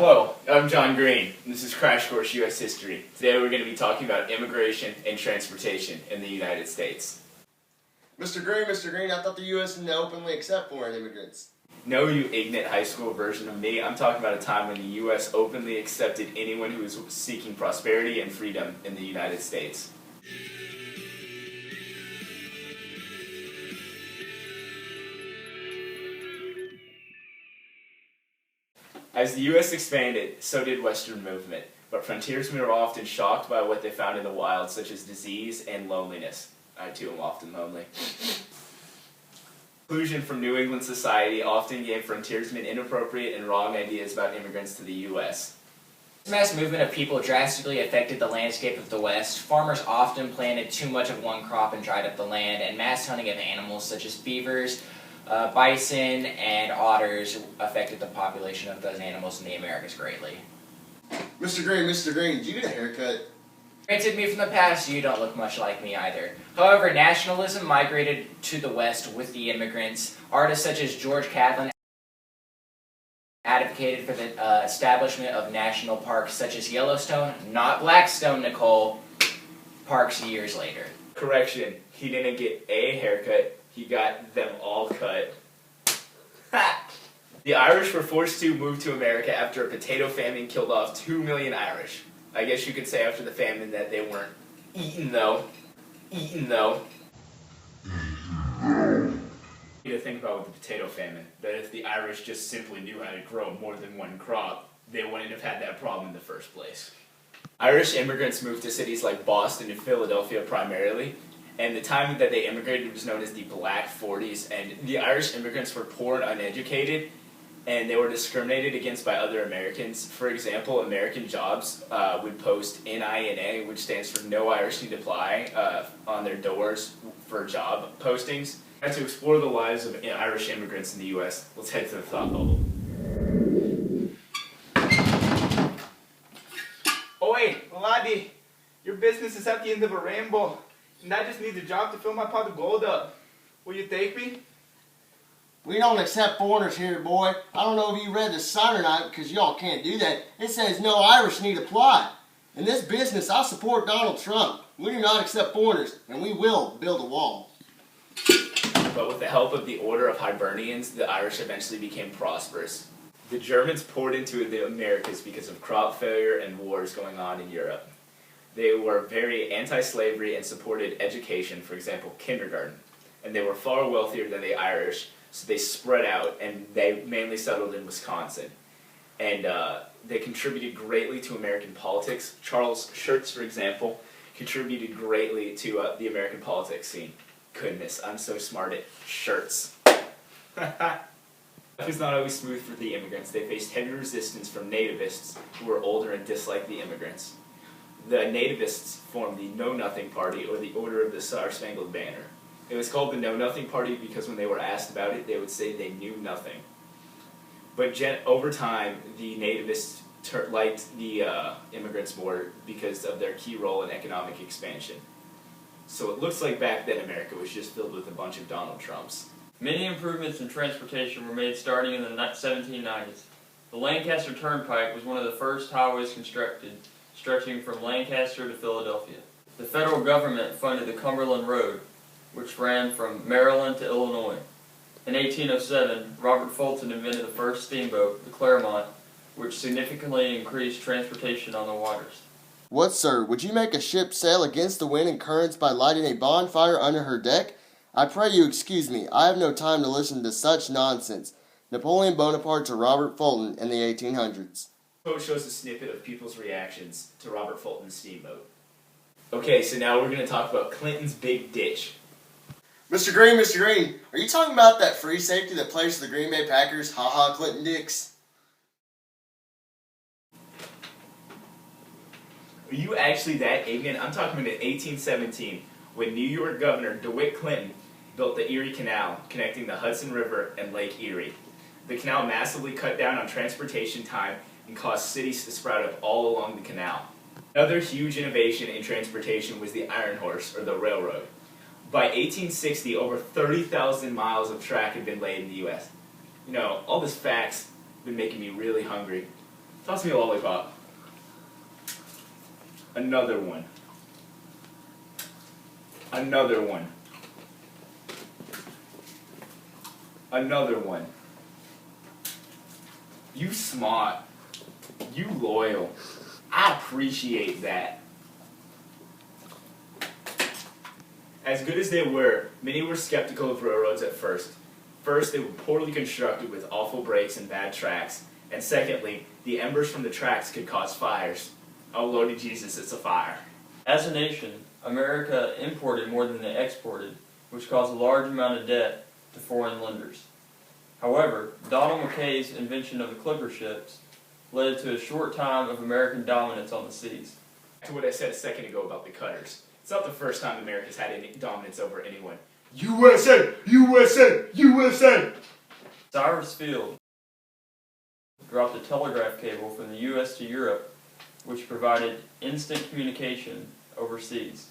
Hello, I'm John Greene, and this is Crash Course U.S. History. Today we're going to be talking about immigration and transportation in the United States. Mr. Greene, I thought the U.S. didn't openly accept foreign immigrants. No, you ignorant high school version of me. I'm talking about a time when the U.S. openly accepted anyone who was seeking prosperity and freedom in the United States. As the U.S. expanded, so did Western movement, but frontiersmen were often shocked by what they found in the wild, such as disease and loneliness. I too am often lonely. Exclusion from New England society often gave frontiersmen inappropriate and wrong ideas about immigrants to the U.S. This mass movement of people drastically affected the landscape of the West. Farmers often planted too much of one crop and dried up the land, and mass hunting of animals such as beavers, bison, and otters affected the population of those animals in the Americas greatly. Mr. Greene, did you get a haircut? Granted, me from the past, you don't look much like me either. However, nationalism migrated to the West with the immigrants. Artists such as George Catlin advocated for the establishment of national parks such as Yellowstone, not Blackstone, Nicole, parks years later. Correction, he didn't get a haircut, he got them all cut. Ha! The Irish were forced to move to America after a potato famine killed off 2 million Irish. I guess you could say after the famine that they weren't eaten though. You need to think about with the potato famine, that if the Irish just simply knew how to grow more than one crop, they wouldn't have had that problem in the first place. Irish immigrants moved to cities like Boston and Philadelphia primarily, and the time that they immigrated was known as the Black 40s, and the Irish immigrants were poor and uneducated, and they were discriminated against by other Americans. For example, American Jobs would post NINA, which stands for No Irish Need Apply, on their doors for job postings. And to explore the lives of Irish immigrants in the U.S., let's head to the thought bubble. Oi, laddie, your business is at the end of a rainbow, and I just need a job to fill my pot of gold up. Will you take me? We don't accept foreigners here, boy. I don't know if you read the sign or not, because y'all can't do that. It says no Irish need apply. In this business, I support Donald Trump. We do not accept foreigners, and we will build a wall. But with the help of the Order of Hibernians, the Irish eventually became prosperous. The Germans poured into the Americas because of crop failure and wars going on in Europe. They were very anti-slavery and supported education, for example, kindergarten. And they were far wealthier than the Irish, so they spread out, and they mainly settled in Wisconsin. And they contributed greatly to American politics. Charles Schurz, for example, contributed greatly to the American politics scene. Goodness, I'm so smart at shirts. Life was not always smooth for the immigrants. They faced heavy resistance from nativists who were older and disliked the immigrants. The nativists formed the Know-Nothing Party, or the Order of the Star-Spangled Banner. It was called the Know-Nothing Party because when they were asked about it, they would say they knew nothing. But over time, the nativists liked the immigrants more because of their key role in economic expansion. So it looks like back then America was just filled with a bunch of Donald Trumps. Many improvements in transportation were made starting in the 1790s. The Lancaster Turnpike was one of the first highways constructed, stretching from Lancaster to Philadelphia. The federal government funded the Cumberland Road, which ran from Maryland to Illinois. In 1807, Robert Fulton invented the first steamboat, the Claremont, which significantly increased transportation on the waters. What, sir? Would you make a ship sail against the wind and currents by lighting a bonfire under her deck? I pray you excuse me. I have no time to listen to such nonsense. Napoleon Bonaparte to Robert Fulton in the 1800s. This quote shows a snippet of people's reactions to Robert Fulton's steamboat. Okay, so now we're going to talk about Clinton's big ditch. Mr. Greene, are you talking about that free safety that plays for the Green Bay Packers? Ha ha, Clinton Dix. Are you actually that ignorant? I'm talking about in 1817, when New York Governor DeWitt Clinton built the Erie Canal, connecting the Hudson River and Lake Erie. The canal massively cut down on transportation time and caused cities to sprout up all along the canal. Another huge innovation in transportation was the iron horse, or the railroad. By 1860, over 30,000 miles of track had been laid in the U.S. You know, all this facts have been making me really hungry. Toss me a lollipop. Another one. Another one. Another one. You smart. You loyal. I appreciate that. As good as they were, many were skeptical of railroads at first. First, they were poorly constructed with awful brakes and bad tracks. And secondly, the embers from the tracks could cause fires. Oh Lordy Jesus, it's a fire. As a nation, America imported more than they exported, which caused a large amount of debt to foreign lenders. However, Donald Mackay's invention of the clipper ships led to a short time of American dominance on the seas. To what I said a second ago about the cutters. It's not the first time America's had any dominance over anyone. USA! USA! USA! Cyrus Field dropped a telegraph cable from the U.S. to Europe, which provided instant communication overseas.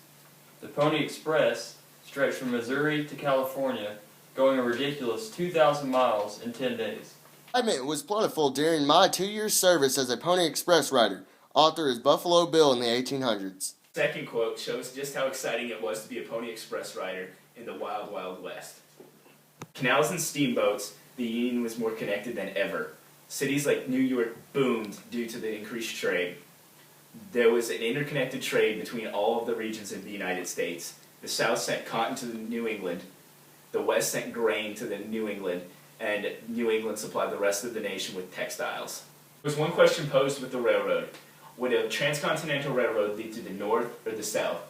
The Pony Express stretched from Missouri to California, going a ridiculous 2,000 miles in 10 days. Excitement was plentiful during my 2-year service as a Pony Express rider. Author is Buffalo Bill in the 1800s. Second quote shows just how exciting it was to be a Pony Express rider in the wild, wild west. Canals and steamboats, the Union was more connected than ever. Cities like New York boomed due to the increased trade. There was an interconnected trade between all of the regions of the United States. The South sent cotton to New England, the West sent grain to the New England, and New England supplied the rest of the nation with textiles. There was one question posed with the railroad. Would a transcontinental railroad lead to the North or the South?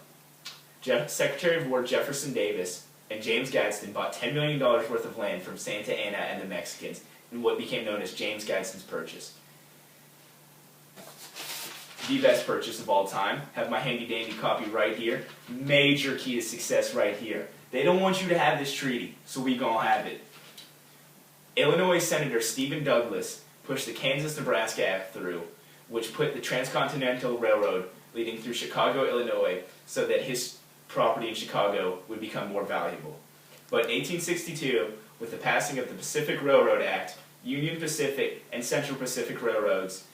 Secretary of War Jefferson Davis and James Gadsden bought $10 million worth of land from Santa Anna and the Mexicans in what became known as James Gadsden's Purchase. The best purchase of all time. Have my handy-dandy copy right here. Major key to success right here. They don't want you to have this treaty, so we gonna have it. Illinois Senator Stephen Douglas pushed the Kansas-Nebraska Act through, which put the Transcontinental Railroad leading through Chicago, Illinois, so that his property in Chicago would become more valuable. But in 1862, with the passing of the Pacific Railroad Act, Union Pacific and Central Pacific Railroads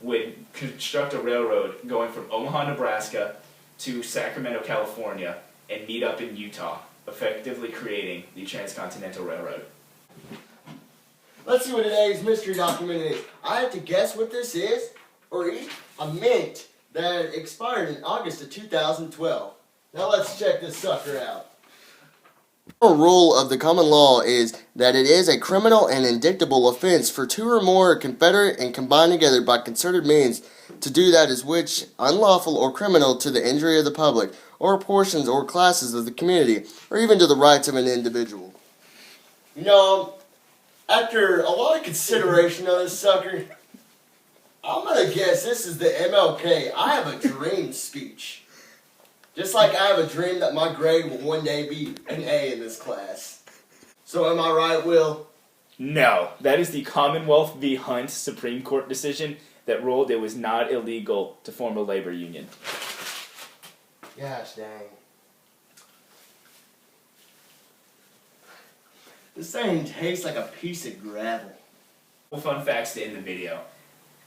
would construct a railroad going from Omaha, Nebraska to Sacramento, California, and meet up in Utah, effectively creating the Transcontinental Railroad. Let's see what today's mystery document is. I have to guess what this is, or eat a mint that expired in August of 2012. Now let's check this sucker out. The rule of the common law is that it is a criminal and indictable offense for two or more confederate and combined together by concerted means to do that is which unlawful or criminal to the injury of the public, or portions or classes of the community, or even to the rights of an individual. You know, after a lot of consideration on this sucker, I'm going to guess this is the MLK I Have a Dream speech. Just like I have a dream that my grade will one day be an A in this class. So am I right, Will? No, that is the Commonwealth v. Hunt Supreme Court decision that ruled it was not illegal to form a labor union. Gosh dang. This thing tastes like a piece of gravel. Fun facts to end the video.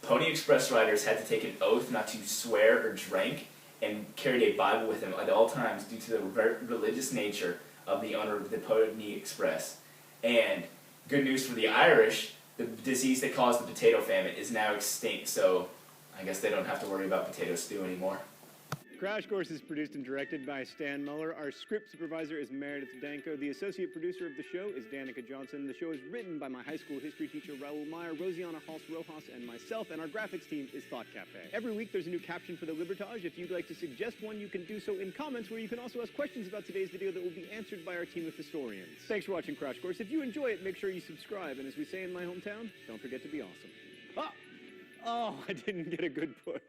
Pony Express riders had to take an oath not to swear or drink, and carried a Bible with them at all times due to the religious nature of the owner of the Pony Express. And good news for the Irish, the disease that caused the potato famine is now extinct, so I guess they don't have to worry about potato stew anymore. Crash Course is produced and directed by Stan Muller. Our script supervisor is Meredith Danko. The associate producer of the show is Danica Johnson. The show is written by my high school history teacher, Raul Meyer, Rosiana Halse-Rojas, and myself, and our graphics team is Thought Cafe. Every week there's a new caption for the Libertage. If you'd like to suggest one, you can do so in comments, where you can also ask questions about today's video that will be answered by our team of historians. Thanks for watching Crash Course. If you enjoy it, make sure you subscribe, and as we say in my hometown, don't forget to be awesome. Oh, I didn't get a good push.